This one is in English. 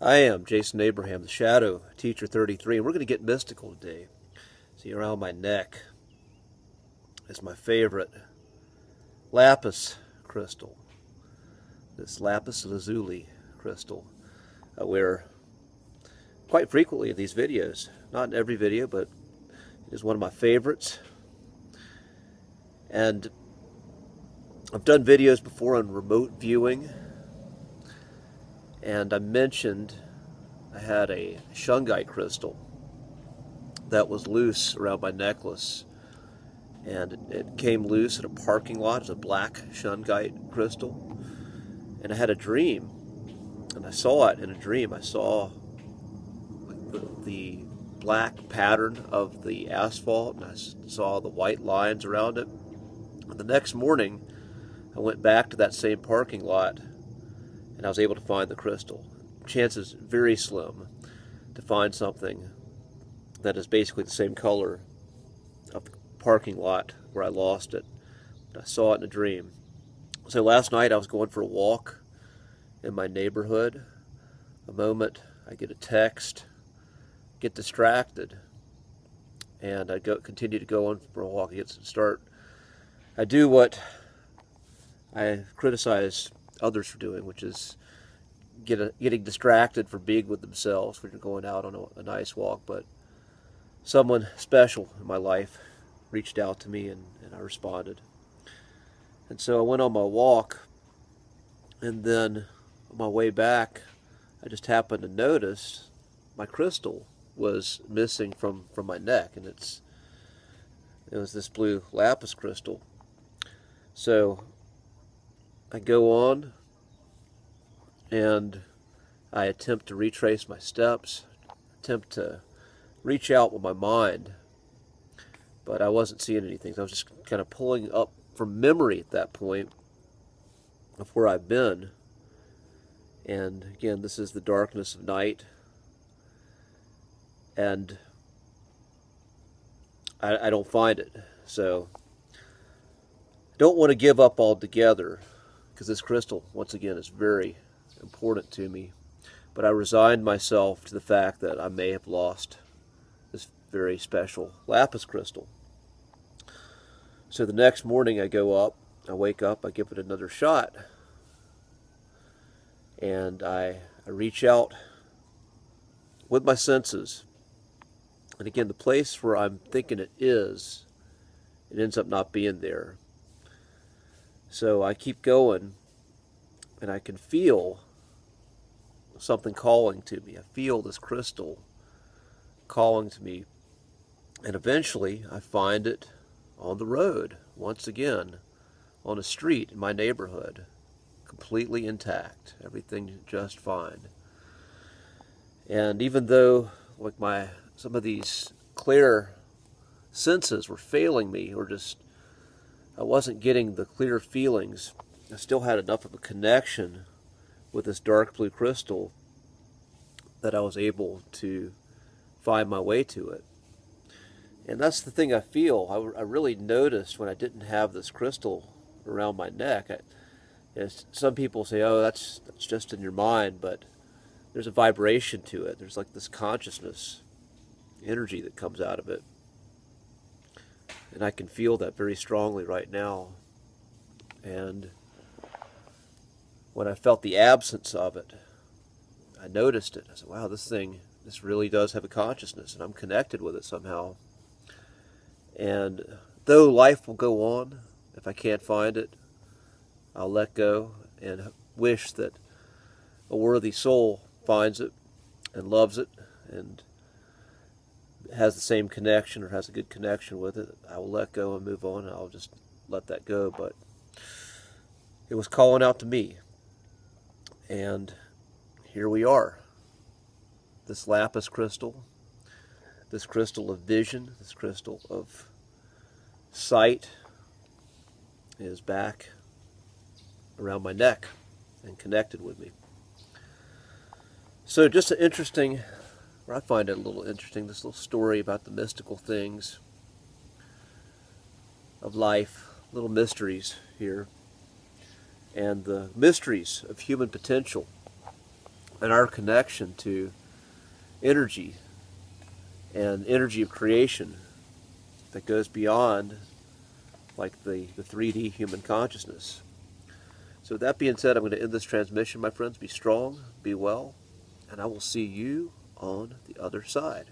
I am Jason Abraham, the Shadow Teacher 33, and we're going to get mystical today. See, around my neck is my favorite lapis crystal, this lapis lazuli crystal. I wear quite frequently in these videos. Not in every video, but it is one of my favorites. And I've done videos before on remote viewing, and I mentioned I had a shungite crystal that was loose around my necklace, and it came loose at a parking lot. It's a black shungite crystal, and I had a dream, and I saw it in a dream. I saw the black pattern of the asphalt, and I saw the white lines around it. And the next morning I went back to that same parking lot, and I was able to find the crystal. Chances very slim to find something that is basically the same color of the parking lot where I lost it. But I saw it in a dream. So last night I was going for a walk in my neighborhood. A moment I get a text, get distracted, and I continue to go on for a walk. I do what I criticize others for doing, which is getting distracted for being with themselves when you're going out on a nice walk. But someone special in my life reached out to me, and I responded. And so I went on my walk, and then on my way back I just happened to notice my crystal was missing from my neck, and it was this blue lapis crystal. So I go on and I attempt to retrace my steps, attempt to reach out with my mind, but I wasn't seeing anything. So I was just kind of pulling up from memory at that point of where I've been. And again, this is the darkness of night, and I don't find it. So I don't want to give up altogether, because this crystal, once again, is very important to me. But I resigned myself to the fact that I may have lost this very special lapis crystal. So the next morning I go up, I wake up, I give it another shot, and I reach out with my senses. And again, the place where I'm thinking it ends up not being there. So I keep going, and I can feel something calling to me. I feel this crystal calling to me, and eventually I find it on the road, once again, on a street in my neighborhood, completely intact, everything just fine. And even though some of these clear senses were failing me, or just I wasn't getting the clear feelings, I still had enough of a connection with this dark blue crystal that I was able to find my way to it. And that's the thing I feel. I really noticed when I didn't have this crystal around my neck. Some people say, oh, that's just in your mind, but there's a vibration to it. There's like this consciousness energy that comes out of it. And I can feel that very strongly right now. And when I felt the absence of it, I noticed it. I said, wow, this really does have a consciousness, and I'm connected with it somehow. And though life will go on, if I can't find it, I'll let go and wish that a worthy soul finds it and loves it and has the same connection, or has a good connection with it. I will let go and move on, and I'll just let that go. But it was calling out to me, and here we are. This lapis crystal, this crystal of vision, this crystal of sight is back around my neck and connected with me. So just an interesting, or I find it a little interesting, this little story about the mystical things of life, little mysteries here, and the mysteries of human potential. and our connection to energy and energy of creation that goes beyond like the 3D human consciousness. So with that being said, I'm going to end this transmission, my friends. Be strong, be well, and I will see you on the other side.